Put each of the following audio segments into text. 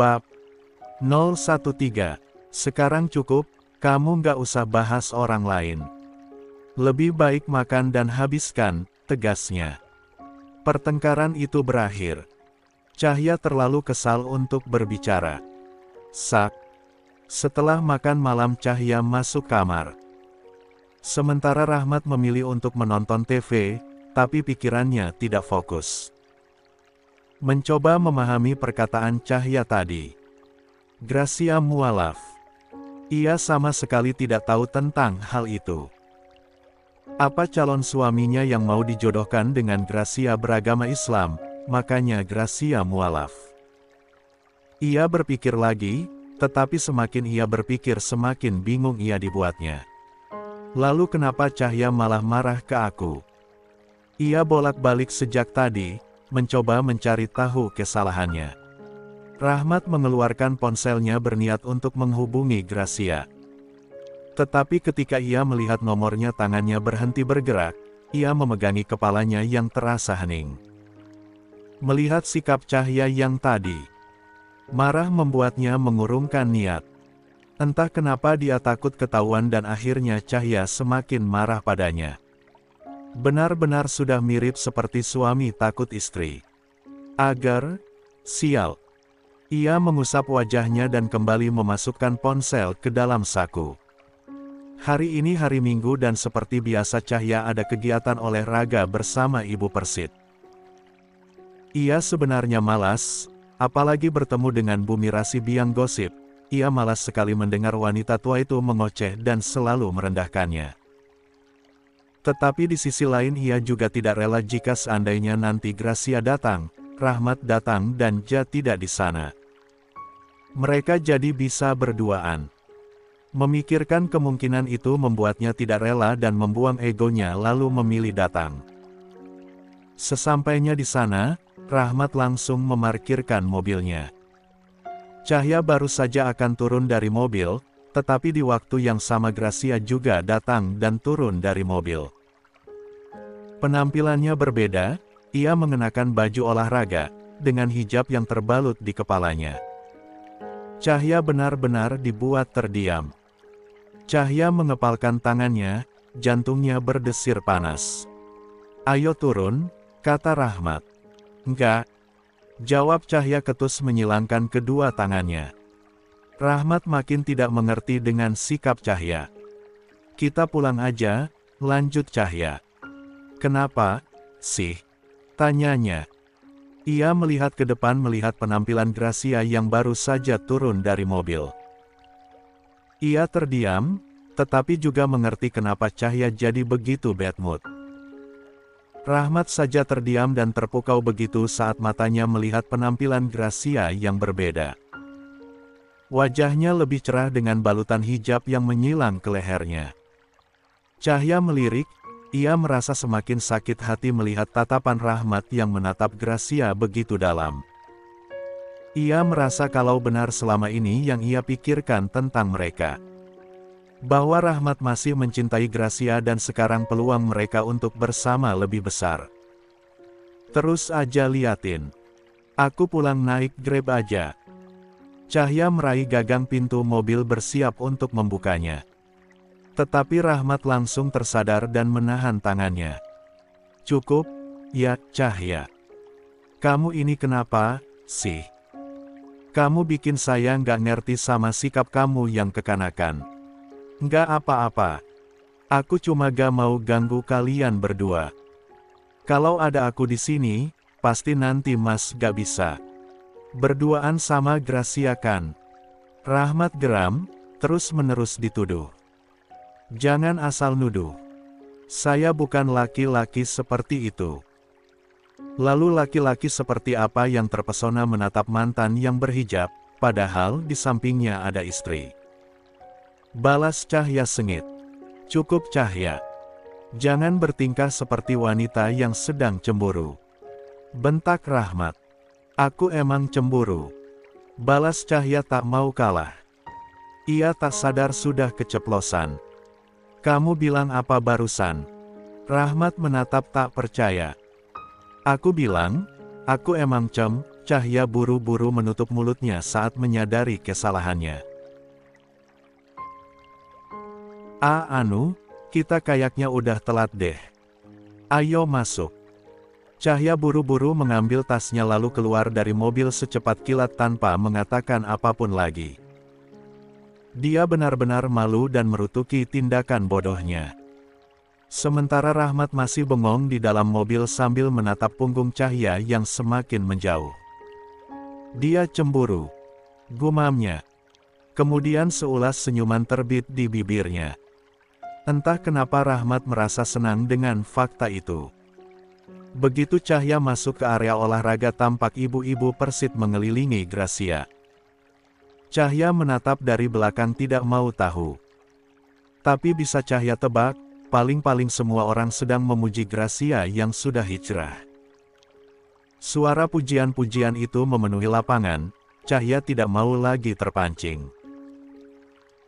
Bab 013. Sekarang cukup, kamu nggak usah bahas orang lain. Lebih baik makan dan habiskan, tegasnya. Pertengkaran itu berakhir. Cahya terlalu kesal untuk berbicara. Sak. Setelah makan malam Cahya masuk kamar. Sementara Rahmat memilih untuk menonton TV, tapi pikirannya tidak fokus. Mencoba memahami perkataan Cahya tadi. Gracia mualaf. Ia sama sekali tidak tahu tentang hal itu. Apa calon suaminya yang mau dijodohkan dengan Gracia beragama Islam, makanya Gracia mualaf. Ia berpikir lagi, tetapi semakin ia berpikir semakin bingung ia dibuatnya. Lalu kenapa Cahya malah marah ke aku? Ia bolak-balik sejak tadi, mencoba mencari tahu kesalahannya. Rahmat mengeluarkan ponselnya berniat untuk menghubungi Gracia. Tetapi ketika ia melihat nomornya tangannya berhenti bergerak, ia memegangi kepalanya yang terasa hening. Melihat sikap Cahya yang tadi, marah membuatnya mengurungkan niat. Entah kenapa dia takut ketahuan dan akhirnya Cahya semakin marah padanya. Benar-benar sudah mirip seperti suami takut istri. Agar, sial. Ia mengusap wajahnya dan kembali memasukkan ponsel ke dalam saku. Hari ini hari Minggu dan seperti biasa Cahya ada kegiatan olahraga bersama Ibu Persit. Ia sebenarnya malas, apalagi bertemu dengan Bu Mirasi biang gosip. Ia malas sekali mendengar wanita tua itu mengoceh dan selalu merendahkannya. Tetapi di sisi lain ia juga tidak rela jika seandainya nanti Gracia datang, Rahmat datang dan Ja tidak di sana. Mereka jadi bisa berduaan. Memikirkan kemungkinan itu membuatnya tidak rela dan membuang egonya lalu memilih datang. Sesampainya di sana, Rahmat langsung memarkirkan mobilnya. Cahya baru saja akan turun dari mobil, tetapi di waktu yang sama Gracia juga datang dan turun dari mobil. Penampilannya berbeda, ia mengenakan baju olahraga, dengan hijab yang terbalut di kepalanya. Cahya benar-benar dibuat terdiam. Cahya mengepalkan tangannya, jantungnya berdesir panas. "Ayo turun," kata Rahmat. "Enggak," jawab Cahya ketus menyilangkan kedua tangannya. Rahmat makin tidak mengerti dengan sikap Cahya. "Kita pulang aja," lanjut Cahya. "Kenapa, sih?" tanyanya. Ia melihat ke depan melihat penampilan Gracia yang baru saja turun dari mobil. Ia terdiam, tetapi juga mengerti kenapa Cahya jadi begitu bad mood. Rahmat saja terdiam dan terpukau begitu saat matanya melihat penampilan Gracia yang berbeda. Wajahnya lebih cerah dengan balutan hijab yang menyilang ke lehernya. Cahya melirik, ia merasa semakin sakit hati melihat tatapan Rahmat yang menatap Gracia begitu dalam. Ia merasa kalau benar selama ini yang ia pikirkan tentang mereka. Bahwa Rahmat masih mencintai Gracia dan sekarang peluang mereka untuk bersama lebih besar. "Terus aja liatin. Aku pulang naik Grab aja." Cahya meraih gagang pintu mobil bersiap untuk membukanya. Tetapi Rahmat langsung tersadar dan menahan tangannya. "Cukup, ya, Cahya. Kamu ini kenapa, sih? Kamu bikin saya nggak ngerti sama sikap kamu yang kekanakan." "Nggak apa-apa. Aku cuma gak mau ganggu kalian berdua. Kalau ada aku di sini, pasti nanti Mas gak bisa berduaan sama Gracia kan?" Rahmat geram, terus-menerus dituduh. "Jangan asal nuduh. Saya bukan laki-laki seperti itu." Lalu laki-laki seperti apa yang terpesona menatap mantan yang berhijab, padahal di sampingnya ada istri? Balas Cahya sengit. "Cukup Cahya. Jangan bertingkah seperti wanita yang sedang cemburu," bentak Rahmat. "Aku emang cemburu," balas Cahya tak mau kalah. Ia tak sadar sudah keceplosan. "Kamu bilang apa barusan?" Rahmat menatap tak percaya. "Aku bilang, aku emang Cahya buru-buru menutup mulutnya saat menyadari kesalahannya. Anu, kita kayaknya udah telat deh. Ayo masuk. Cahya buru-buru mengambil tasnya lalu keluar dari mobil secepat kilat tanpa mengatakan apapun lagi. Dia benar-benar malu dan merutuki tindakan bodohnya. Sementara Rahmat masih bengong di dalam mobil sambil menatap punggung Cahya yang semakin menjauh. Dia cemburu, gumamnya. Kemudian seulas senyuman terbit di bibirnya. Entah kenapa Rahmat merasa senang dengan fakta itu. Begitu Cahya masuk ke area olahraga tampak ibu-ibu Persit mengelilingi Gracia. Cahya menatap dari belakang tidak mau tahu. Tapi bisa Cahya tebak, paling-paling semua orang sedang memuji Gracia yang sudah hijrah. Suara pujian-pujian itu memenuhi lapangan, Cahya tidak mau lagi terpancing.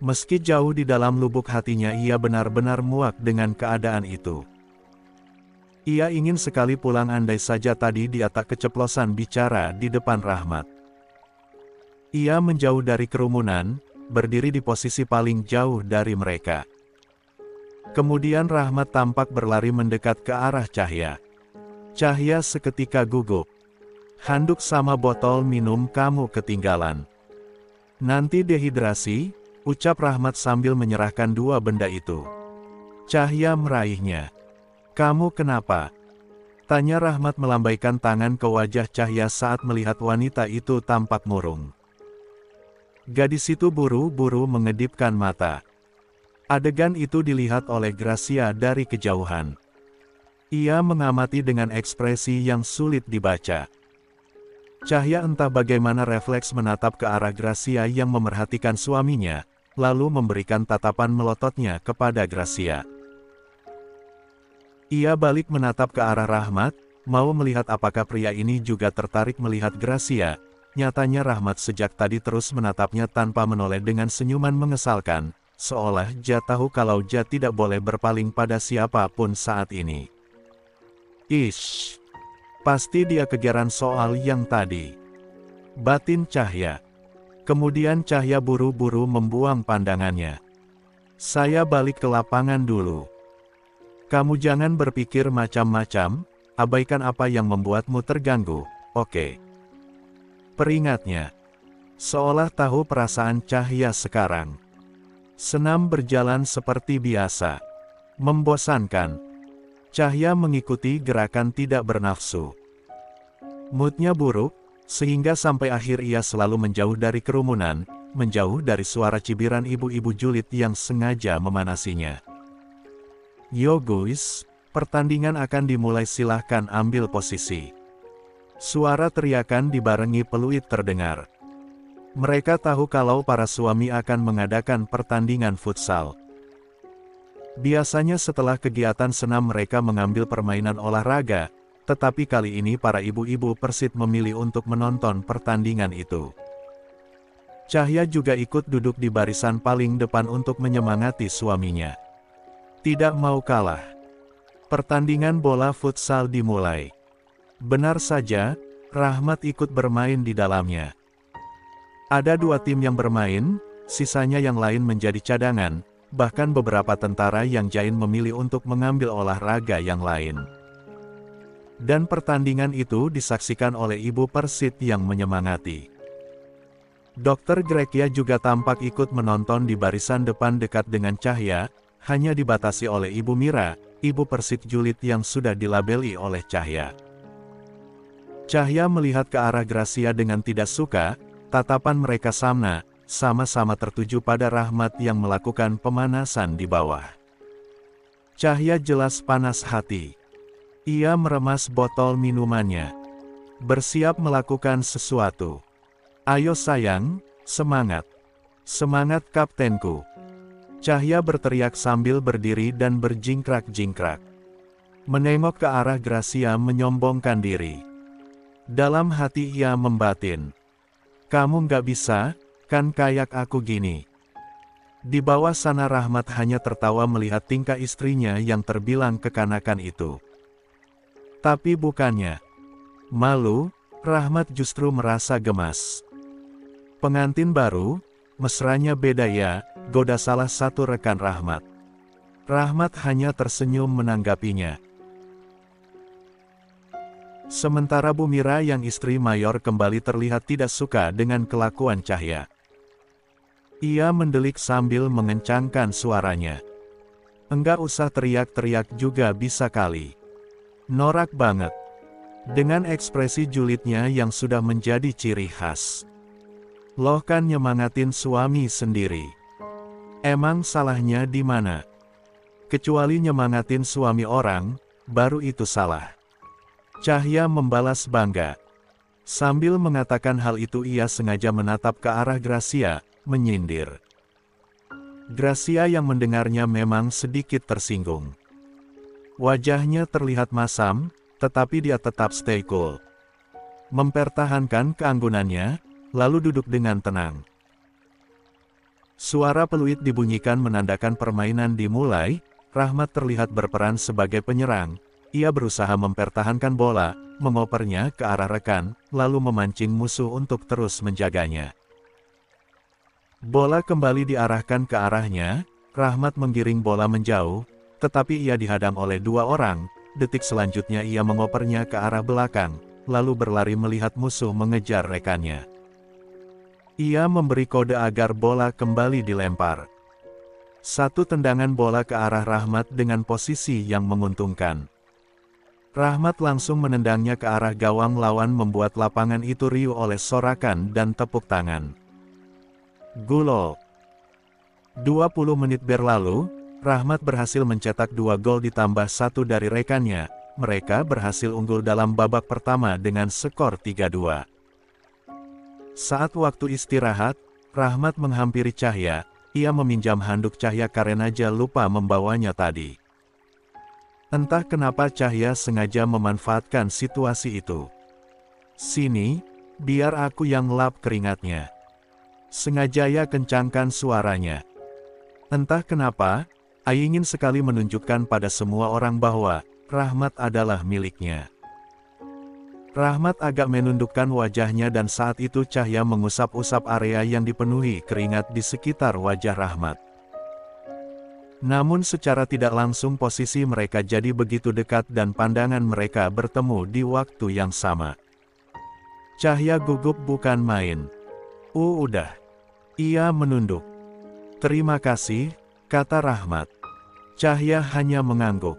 Meski jauh di dalam lubuk hatinya ia benar-benar muak dengan keadaan itu. Ia ingin sekali pulang andai saja tadi dia tak keceplosan bicara di depan Rahmat. Ia menjauh dari kerumunan, berdiri di posisi paling jauh dari mereka. Kemudian Rahmat tampak berlari mendekat ke arah Cahya. Cahya seketika gugup. Handuk sama botol minum kamu ketinggalan. Nanti dehidrasi, ucap Rahmat sambil menyerahkan dua benda itu. Cahya meraihnya. Kamu kenapa? Tanya Rahmat melambaikan tangan ke wajah Cahya saat melihat wanita itu tampak murung. Gadis itu buru-buru mengedipkan mata. Adegan itu dilihat oleh Gracia dari kejauhan. Ia mengamati dengan ekspresi yang sulit dibaca. Cahya entah bagaimana refleks menatap ke arah Gracia yang memerhatikan suaminya, lalu memberikan tatapan melototnya kepada Gracia. Ia balik menatap ke arah Rahmat, mau melihat apakah pria ini juga tertarik melihat Gracia. Nyatanya Rahmat sejak tadi terus menatapnya tanpa menoleh dengan senyuman mengesalkan, seolah dia tahu kalau dia tidak boleh berpaling pada siapapun saat ini. Ish, pasti dia kegeran soal yang tadi. Batin Cahya. Kemudian Cahya buru-buru membuang pandangannya. Saya balik ke lapangan dulu. Kamu jangan berpikir macam-macam, abaikan apa yang membuatmu terganggu, oke? Peringatnya. Seolah tahu perasaan Cahya sekarang. Senam berjalan seperti biasa. Membosankan. Cahya mengikuti gerakan tidak bernafsu. Moodnya buruk, sehingga sampai akhir ia selalu menjauh dari kerumunan, menjauh dari suara cibiran ibu-ibu julid yang sengaja memanasinya. Yo guys, pertandingan akan dimulai, silahkan ambil posisi. Suara teriakan dibarengi peluit terdengar. Mereka tahu kalau para suami akan mengadakan pertandingan futsal. Biasanya setelah kegiatan senam mereka mengambil permainan olahraga, tetapi kali ini para ibu-ibu Persit memilih untuk menonton pertandingan itu. Cahya juga ikut duduk di barisan paling depan untuk menyemangati suaminya. Tidak mau kalah. Pertandingan bola futsal dimulai. Benar saja, Rahmat ikut bermain di dalamnya. Ada dua tim yang bermain, sisanya yang lain menjadi cadangan. Bahkan beberapa tentara yang jain memilih untuk mengambil olahraga yang lain. Dan pertandingan itu disaksikan oleh ibu Persit yang menyemangati. Dr. Grekia juga tampak ikut menonton di barisan depan dekat dengan Cahya, hanya dibatasi oleh Ibu Mira, ibu Persit julid yang sudah dilabeli oleh Cahya. Cahya melihat ke arah Gracia dengan tidak suka, tatapan mereka sama-sama tertuju pada Rahmat yang melakukan pemanasan di bawah. Cahya jelas panas hati. Ia meremas botol minumannya. Bersiap melakukan sesuatu. Ayo sayang, semangat. Semangat kaptenku. Cahya berteriak sambil berdiri dan berjingkrak-jingkrak. Menengok ke arah Gracia menyombongkan diri. Dalam hati ia membatin. Kamu nggak bisa, kan kayak aku gini. Di bawah sana Rahmat hanya tertawa melihat tingkah istrinya yang terbilang kekanakan itu. Tapi bukannya malu, Rahmat justru merasa gemas. Pengantin baru, mesranya beda ya, goda salah satu rekan Rahmat. Rahmat hanya tersenyum menanggapinya. Sementara Bu Mira yang istri mayor kembali terlihat tidak suka dengan kelakuan Cahya. Ia mendelik sambil mengencangkan suaranya. Enggak usah teriak-teriak juga bisa kali. Norak banget. Dengan ekspresi julidnya yang sudah menjadi ciri khas. Loh kan nyemangatin suami sendiri. Emang salahnya di mana? Kecuali nyemangatin suami orang, baru itu salah. Cahya membalas bangga. Sambil mengatakan hal itu ia sengaja menatap ke arah Gracia, menyindir. Gracia yang mendengarnya memang sedikit tersinggung. Wajahnya terlihat masam, tetapi dia tetap stay cool. Mempertahankan keanggunannya, lalu duduk dengan tenang. Suara peluit dibunyikan menandakan permainan dimulai. Rahmat terlihat berperan sebagai penyerang. Ia berusaha mempertahankan bola, mengopernya ke arah rekan, lalu memancing musuh untuk terus menjaganya. Bola kembali diarahkan ke arahnya. Rahmat menggiring bola menjauh, tetapi ia dihadang oleh dua orang. Detik selanjutnya ia mengopernya ke arah belakang, lalu berlari melihat musuh mengejar rekannya. Ia memberi kode agar bola kembali dilempar. Satu tendangan bola ke arah Rahmat dengan posisi yang menguntungkan. Rahmat langsung menendangnya ke arah gawang lawan membuat lapangan itu riuh oleh sorakan dan tepuk tangan. Gol. 20 menit berlalu, Rahmat berhasil mencetak 2 gol ditambah 1 dari rekannya. Mereka berhasil unggul dalam babak pertama dengan skor 3-2. Saat waktu istirahat, Rahmat menghampiri Cahya. Ia meminjam handuk Cahya karena aja lupa membawanya tadi. Entah kenapa Cahya sengaja memanfaatkan situasi itu. Sini, biar aku yang lap keringatnya. Sengaja ia kencangkan suaranya. Entah kenapa, ia ingin sekali menunjukkan pada semua orang bahwa Rahmat adalah miliknya. Rahmat agak menundukkan wajahnya dan saat itu Cahya mengusap-usap area yang dipenuhi keringat di sekitar wajah Rahmat. Namun secara tidak langsung posisi mereka jadi begitu dekat dan pandangan mereka bertemu di waktu yang sama. Cahya gugup bukan main. Udah. Ia menunduk. Terima kasih, kata Rahmat. Cahya hanya mengangguk.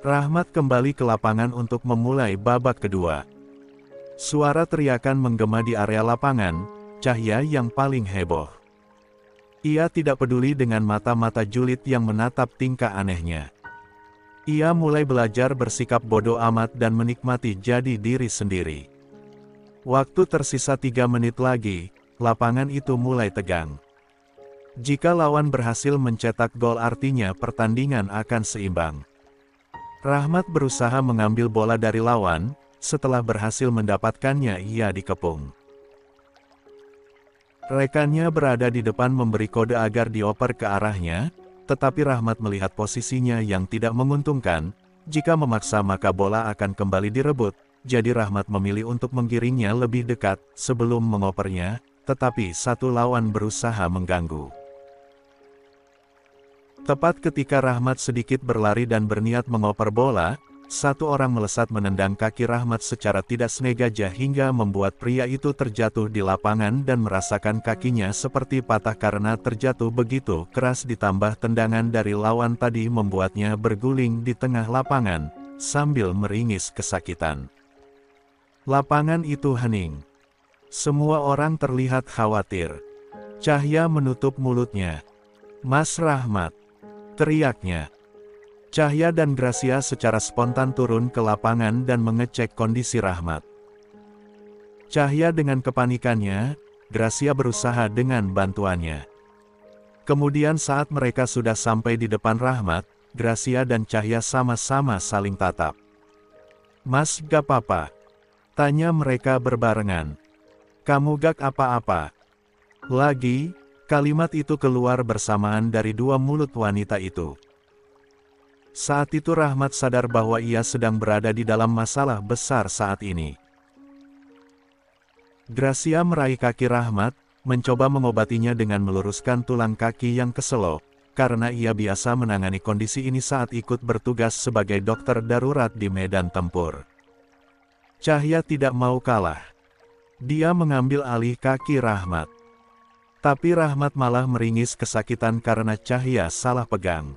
Rahmat kembali ke lapangan untuk memulai babak kedua. Suara teriakan menggema di area lapangan, Cahya yang paling heboh. Ia tidak peduli dengan mata-mata julid yang menatap tingkah anehnya. Ia mulai belajar bersikap bodoh amat dan menikmati jadi diri sendiri. Waktu tersisa 3 menit lagi, lapangan itu mulai tegang. Jika lawan berhasil mencetak gol artinya pertandingan akan seimbang. Rahmat berusaha mengambil bola dari lawan, setelah berhasil mendapatkannya ia dikepung. Rekannya berada di depan memberi kode agar dioper ke arahnya, tetapi Rahmat melihat posisinya yang tidak menguntungkan. Jika memaksa maka bola akan kembali direbut, jadi Rahmat memilih untuk menggiringnya lebih dekat sebelum mengopernya, tetapi satu lawan berusaha mengganggu. Tepat ketika Rahmat sedikit berlari dan berniat mengoper bola, satu orang melesat menendang kaki Rahmat secara tidak sengaja hingga membuat pria itu terjatuh di lapangan dan merasakan kakinya seperti patah karena terjatuh begitu keras ditambah tendangan dari lawan tadi membuatnya berguling di tengah lapangan, sambil meringis kesakitan. Lapangan itu hening. Semua orang terlihat khawatir. Cahya menutup mulutnya. "Mas Rahmat!" teriaknya. Cahya dan Gracia secara spontan turun ke lapangan dan mengecek kondisi Rahmat. Cahya dengan kepanikannya, Gracia berusaha dengan bantuannya. Kemudian saat mereka sudah sampai di depan Rahmat, Gracia dan Cahya sama-sama saling tatap. "Mas, gak apa-apa?" tanya mereka berbarengan. "Kamu gak apa-apa?" Lagi, kalimat itu keluar bersamaan dari dua mulut wanita itu. Saat itu Rahmat sadar bahwa ia sedang berada di dalam masalah besar saat ini. Gracia meraih kaki Rahmat, mencoba mengobatinya dengan meluruskan tulang kaki yang keselok, karena ia biasa menangani kondisi ini saat ikut bertugas sebagai dokter darurat di medan tempur. Cahya tidak mau kalah. Dia mengambil alih kaki Rahmat. Tapi Rahmat malah meringis kesakitan karena Cahya salah pegang.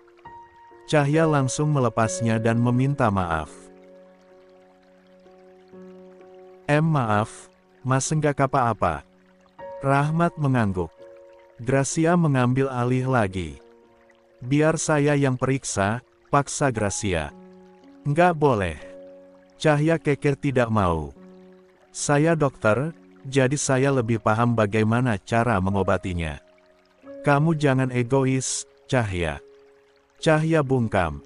Cahya langsung melepasnya dan meminta maaf. Maaf, Mas enggak apa-apa. Rahmat mengangguk. Gracia mengambil alih lagi. Biar saya yang periksa, paksa Gracia. Enggak boleh. Cahya kekeh tidak mau. Saya dokter, jadi saya lebih paham bagaimana cara mengobatinya. Kamu jangan egois, Cahya. Cahya bungkam.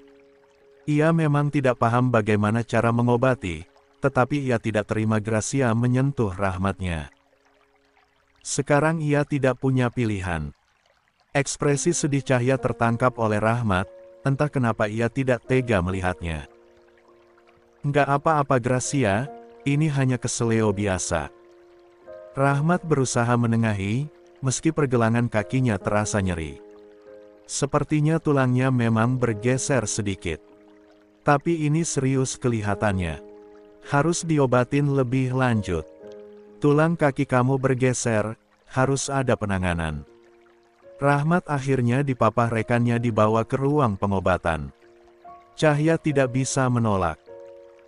Ia memang tidak paham bagaimana cara mengobati, tetapi ia tidak terima Gracia menyentuh Rahmatnya. Sekarang ia tidak punya pilihan. Ekspresi sedih Cahya tertangkap oleh Rahmat, entah kenapa ia tidak tega melihatnya. Enggak apa-apa Gracia, ini hanya keseleo biasa. Rahmat berusaha menengahi, meski pergelangan kakinya terasa nyeri. Sepertinya tulangnya memang bergeser sedikit. Tapi ini serius kelihatannya. Harus diobatin lebih lanjut. Tulang kaki kamu bergeser, harus ada penanganan. Rahmat akhirnya dipapah rekannya dibawa ke ruang pengobatan. Cahya tidak bisa menolak.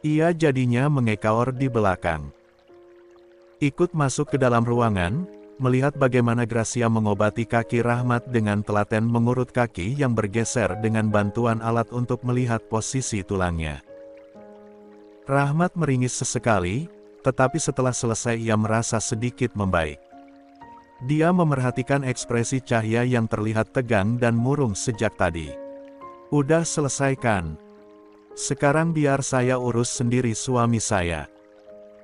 Ia jadinya mengekor di belakang. Ikut masuk ke dalam ruangan, melihat bagaimana Gracia mengobati kaki Rahmat dengan telaten mengurut kaki yang bergeser dengan bantuan alat untuk melihat posisi tulangnya. Rahmat meringis sesekali, tetapi setelah selesai ia merasa sedikit membaik. Dia memerhatikan ekspresi Cahya yang terlihat tegang dan murung sejak tadi. Udah selesai kan? Sekarang biar saya urus sendiri suami saya.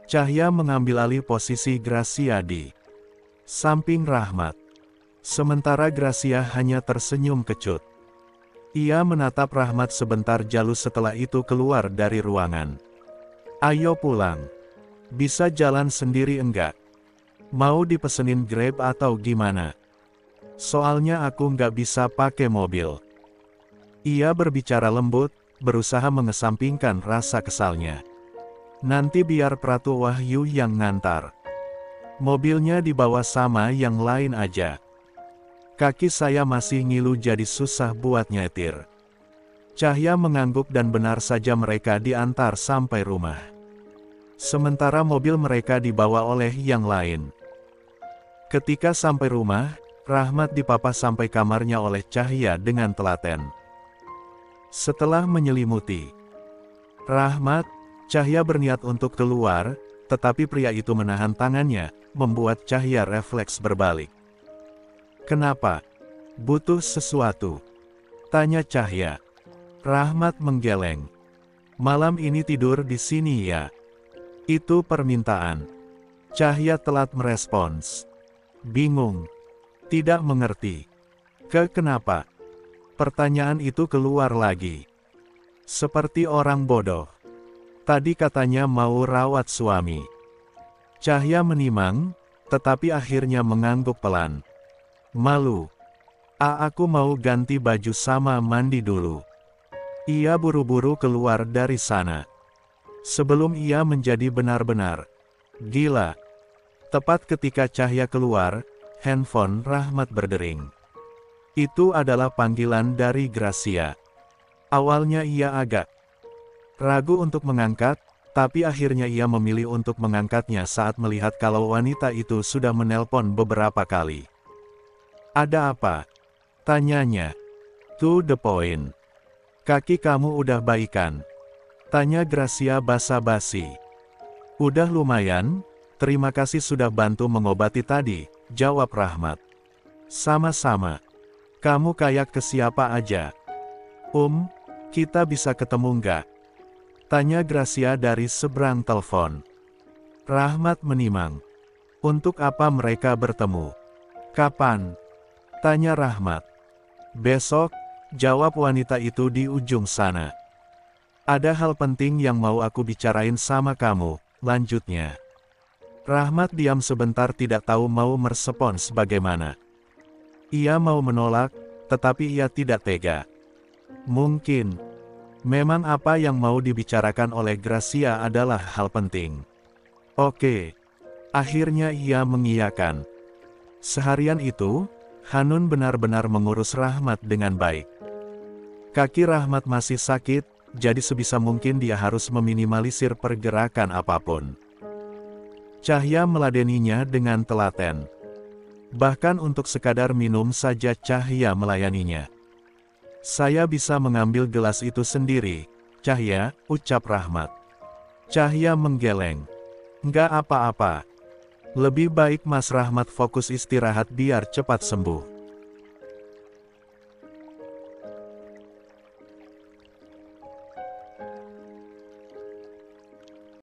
Cahya mengambil alih posisi Gracia di samping Rahmat. Sementara Gracia hanya tersenyum kecut. Ia menatap Rahmat sebentar lalu setelah itu keluar dari ruangan. Ayo pulang. Bisa jalan sendiri enggak? Mau dipesenin Grab atau gimana? Soalnya aku nggak bisa pakai mobil. Ia berbicara lembut, berusaha mengesampingkan rasa kesalnya. Nanti biar Pratu Wahyu yang ngantar. Mobilnya dibawa sama yang lain aja. Kaki saya masih ngilu jadi susah buat nyetir. Cahya mengangguk dan benar saja mereka diantar sampai rumah. Sementara mobil mereka dibawa oleh yang lain. Ketika sampai rumah, Rahmat dipapah sampai kamarnya oleh Cahya dengan telaten. Setelah menyelimuti Rahmat, Cahya berniat untuk keluar, tetapi pria itu menahan tangannya, membuat Cahya refleks berbalik. Kenapa? Butuh sesuatu? Tanya Cahya. Rahmat menggeleng. Malam ini tidur di sini ya? Itu permintaan. Cahya telat merespons. Bingung. Tidak mengerti. Kenapa? Pertanyaan itu keluar lagi. Seperti orang bodoh. Tadi katanya mau rawat suami. Cahya menimang, tetapi akhirnya mengangguk pelan. Malu. Aku mau ganti baju sama mandi dulu. Ia buru-buru keluar dari sana. Sebelum ia menjadi benar-benar gila. Tepat ketika Cahya keluar, handphone Rahmat berdering. Itu adalah panggilan dari Gracia. Awalnya ia agak ragu untuk mengangkat, tapi akhirnya ia memilih untuk mengangkatnya saat melihat kalau wanita itu sudah menelpon beberapa kali. Ada apa? Tanyanya. To the point. Kaki kamu udah baikan? Tanya Gracia basa-basi. Udah lumayan, terima kasih sudah bantu mengobati tadi, jawab Rahmat. Sama-sama. Kamu kayak ke siapa aja? Kita bisa ketemu nggak? Tanya Gracia dari seberang telepon. Rahmat menimang. Untuk apa mereka bertemu? Kapan? Tanya Rahmat. Besok, jawab wanita itu di ujung sana. Ada hal penting yang mau aku bicarain sama kamu, lanjutnya. Rahmat diam sebentar tidak tahu mau merespons bagaimana. Ia mau menolak, tetapi ia tidak tega. Mungkin, memang apa yang mau dibicarakan oleh Gracia adalah hal penting. Oke. Akhirnya ia mengiyakan. Seharian itu, Hanun benar-benar mengurus Rahmat dengan baik. Kaki Rahmat masih sakit, jadi sebisa mungkin dia harus meminimalisir pergerakan apapun. Cahya meladeninya dengan telaten. Bahkan untuk sekadar minum saja Cahya melayaninya. Saya bisa mengambil gelas itu sendiri, Cahya, ucap Rahmat. Cahya menggeleng. Nggak apa-apa. Lebih baik Mas Rahmat fokus istirahat biar cepat sembuh.